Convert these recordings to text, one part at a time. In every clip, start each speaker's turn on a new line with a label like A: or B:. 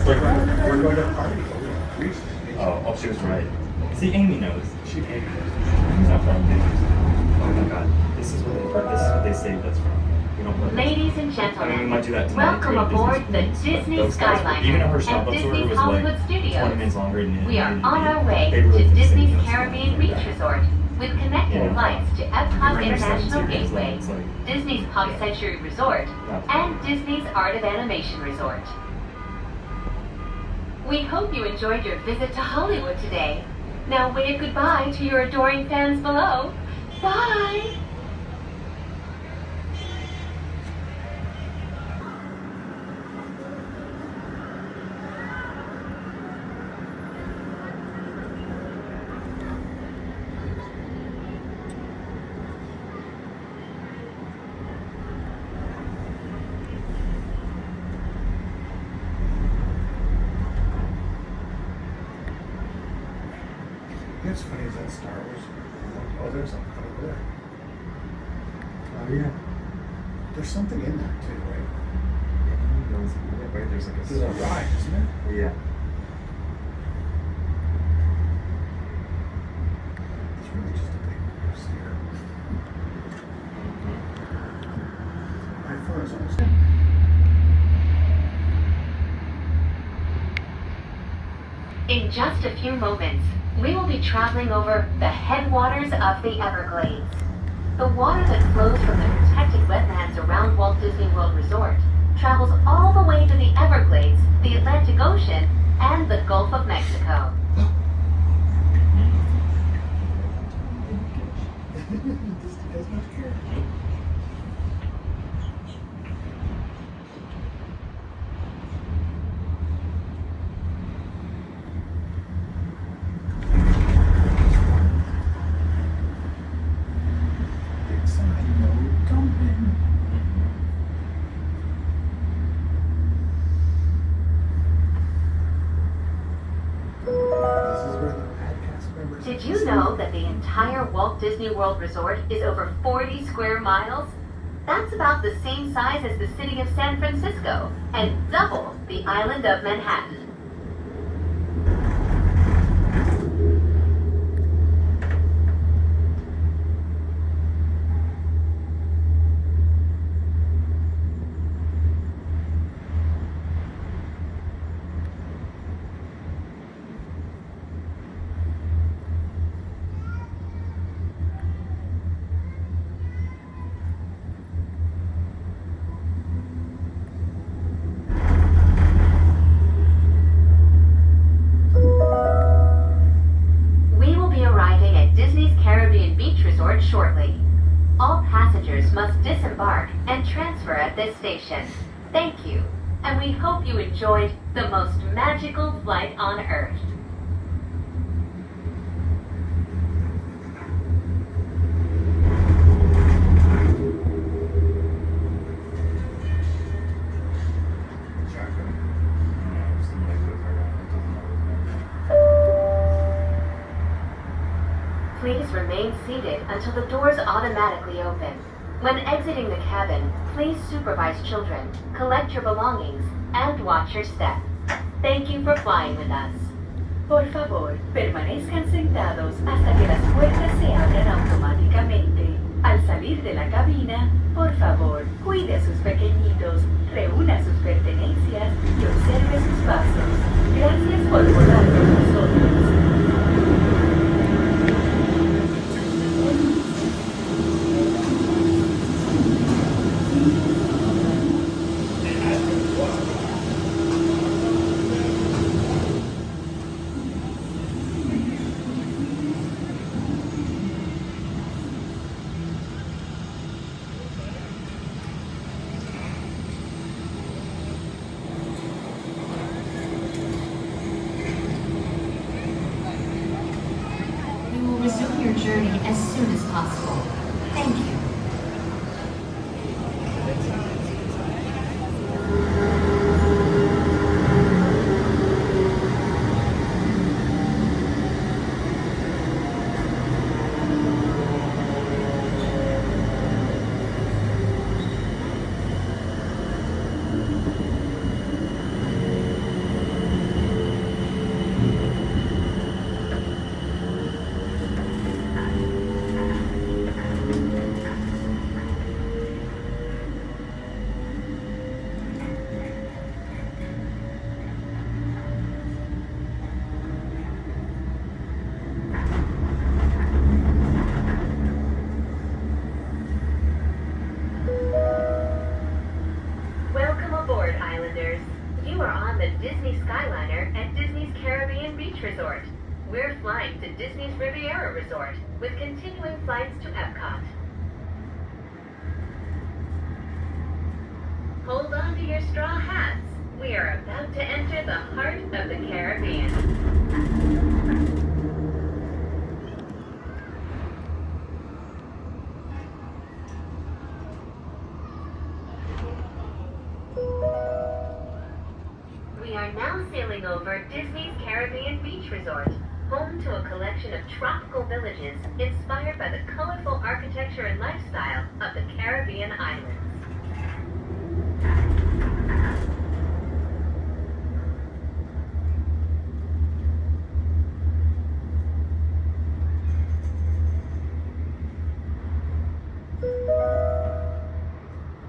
A: We're going to a party.
B: Oh, she was right. See, Amy knows.
A: She hated it.
B: She's not from Disney. Oh my god. This is where they saved us from. We don't work.
C: Ladies and
B: I mean, we
C: gentlemen,
B: might do that tonight.
C: welcome aboard the Disney Skyliner
B: even though her
C: and
B: Starbucks order
C: Disney's
B: was
C: Hollywood
B: like 20
C: Studios.
B: minutes longer than
C: We are
B: needed
C: on
B: to
C: our
B: be,
C: way
B: they really
C: to
B: just
C: Disney's
B: saved us
C: Caribbean
B: from
C: Beach
B: that.
C: Resort with connecting
B: Yeah.
C: flights to Epcot
B: Right next to that
C: International
B: series,
C: Gateway,
B: it's like-
C: Disney's Pop Century Resort, and Disney's Art of Animation Resort. We hope you enjoyed your visit to Hollywood today. Now wave goodbye to your adoring fans below. Bye!
A: What's funny is that Star Wars. Oh, there's something over there.
B: Oh yeah.
A: There's something in that too, right?
B: There's like
A: There's a ride, isn't there?
B: Yeah.
A: It's really just a big sphere. My phone is almost.
C: In just a few moments, we will be traveling over the headwaters of the Everglades. The water that flows from the protected wetlands around Walt Disney World Resort travels all the way to the Everglades, the Atlantic Ocean, and the Gulf of Mexico.
A: Does not care. Big sign, no dumping. This is where the podcast members.
C: Did you know that the entire Walt Disney World Resort is over 40 square miles? That's about the same size as the city of San Francisco and double the island of Manhattan. We will be arriving at Disney's Caribbean Beach Resort shortly. All passengers must disembark and transfer at this station. Thank you, and we hope you enjoyed the most magical flight on Earth. Please remain seated until the doors automatically open. When exiting the cabin, please supervise children, collect your belongings, and watch your step. Thank you for flying with us.
D: Por favor, permanezcan sentados hasta que las puertas se abran automáticamente. Al salir de la cabina, por favor, cuide a sus pequeñitos, reúna sus pertenencias y observe sus pasos. Gracias por volar con nosotros.
E: begin your journey as soon as possible. Thank you.
C: Welcome aboard, Islanders. You are on the Disney Skyliner at Disney's Caribbean Beach Resort. We're flying to Disney's Riviera Resort with continuing flights to Epcot. Hold on to your straw hats. We are about to enter the heart of the Caribbean. We are now sailing over Disney's Caribbean Beach Resort, home to a collection of tropical villages inspired by the colorful architecture and lifestyle of the Caribbean islands.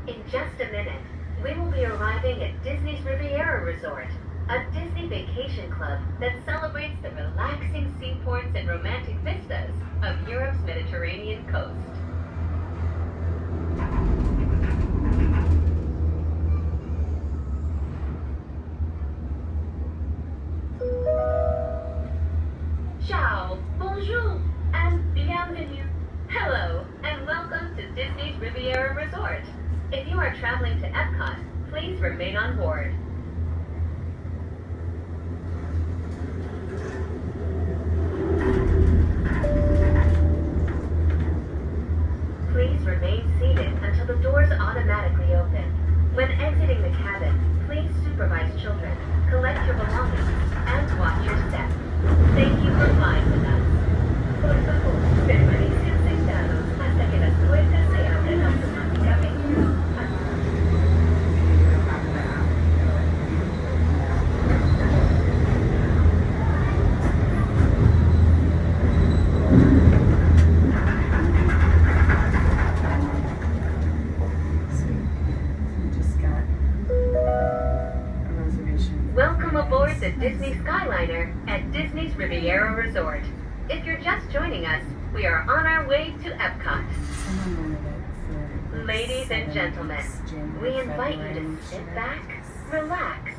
C: In just a minute, we will be arriving at Disney's Riviera Resort, a Disney vacation club that celebrates the relaxing seaports and romantic vistas of Europe's Mediterranean coast. Ciao, bonjour, and bienvenue. Hello, and welcome to Disney's Riviera Resort. If you are traveling to Epcot, please remain on board. Please remain seated until the doors automatically open. When exiting the cabin, please supervise children, collect your belongings, and watch your step. Thank you for flying with us. Por favor, permanezcan sentados hasta que las puertas se abran automáticamente. Welcome aboard the Disney Skyliner at Disney's Riviera Resort. If you're just joining us, we are on our way to Epcot. Ladies and gentlemen, we invite you to sit back, relax,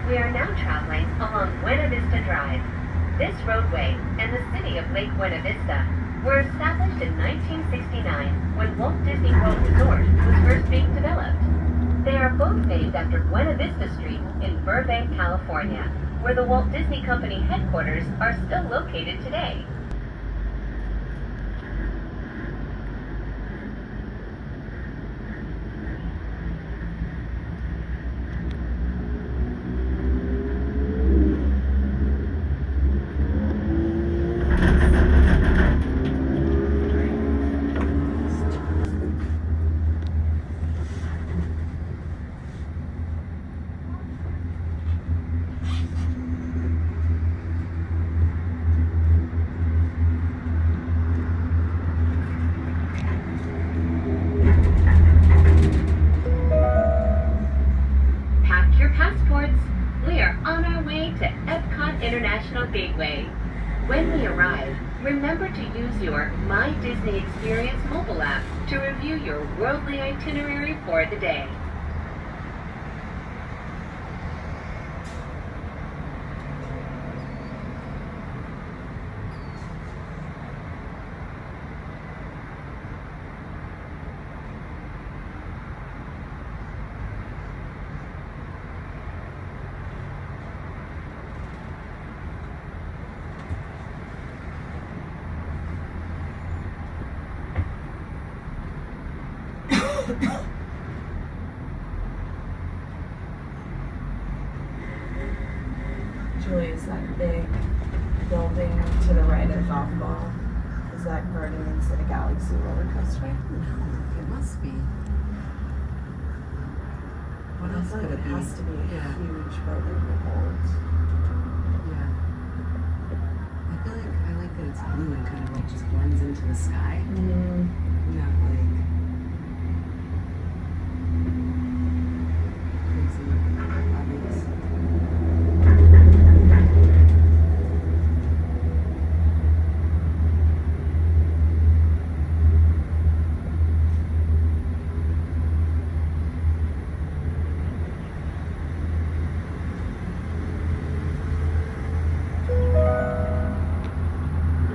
C: We are now traveling along Buena Vista Drive. This roadway and the city of Lake Buena Vista were established in 1969 when Walt Disney World Resort was first being developed. They are both named after Buena Vista Street in Burbank, California, where the Walt Disney Company headquarters are still located today. World Gateway. When we arrive, remember to use your My Disney Experience mobile app to review your worldly itinerary for the day.
F: Julie, is that big building to the right of golf ball? Is that Guardians of the Galaxy roller coaster?
G: No, it must be. What else could it be?
F: has to be a
G: Yeah.
F: huge building that holds.
G: Yeah. I feel like I like that it's blue and kind of like just blends into the sky. Not like crazy obvious.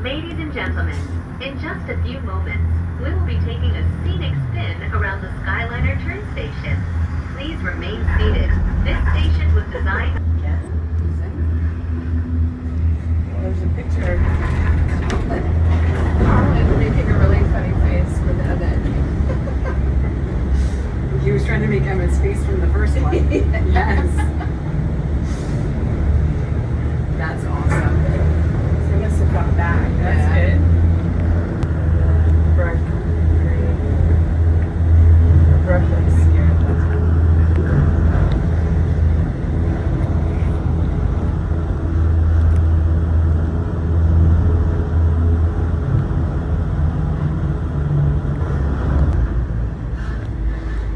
C: Ladies and gentlemen, in just a few moments, we will be taking a scenic spin around the Skyliner turn station. Please remain seated. This station was designed...
F: Yes. There's a picture. Carl is making a really funny face with Emmett.
G: He was trying to make Emmett's face from the first one. Yes. That's awesome.
F: So I guess to come back. That's
G: Yeah.
F: good. Brooke. Brooke looks scared.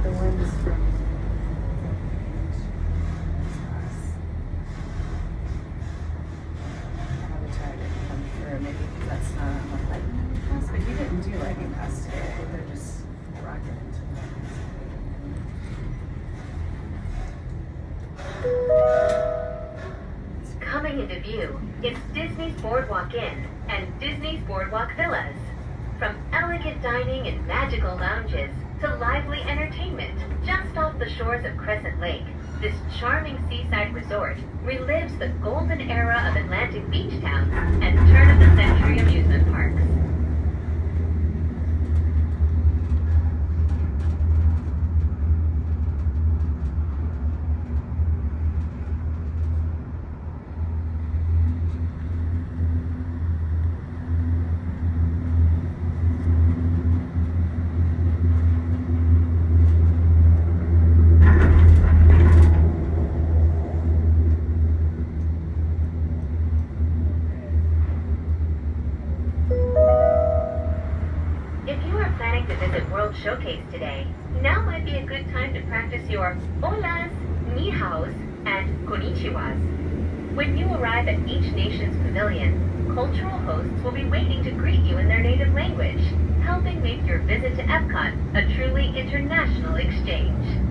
F: The wind is from Avatar didn't come through, maybe because that's not on the lightning pass, but you didn't do lightning pass today. I think they're just rocking into
C: Coming into view is Disney's BoardWalk Inn and Disney's BoardWalk Villas. From elegant dining and magical lounges to lively entertainment just off the shores of Crescent Lake, this charming seaside resort relives the golden era of Atlantic beach towns and turn-of-the-century amusement parks. If you are planning to visit World Showcase today, now might be a good time to practice your holas, ni haos, and konnichiwas. When you arrive at each nation's pavilion, cultural hosts will be waiting to greet you in their native language, helping make your visit to Epcot a truly international exchange.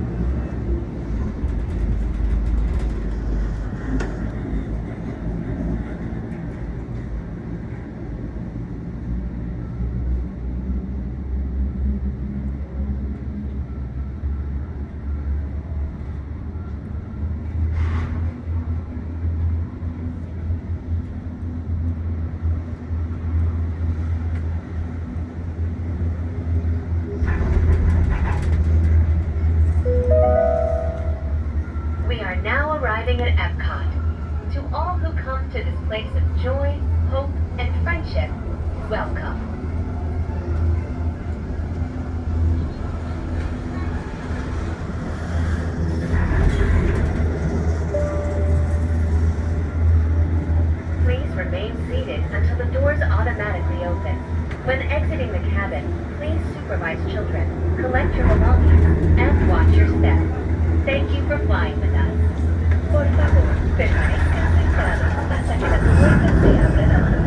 C: We are now arriving at Epcot. To all who come to this place of joy, hope, and friendship, welcome. Please remain seated until the doors automatically open. When exiting the cabin, please supervise children, collect your belongings, and watch your step. Thank you for flying with us. Por favor, permanezcan sentados hasta
D: hasta que las puertas se abran automáticamente.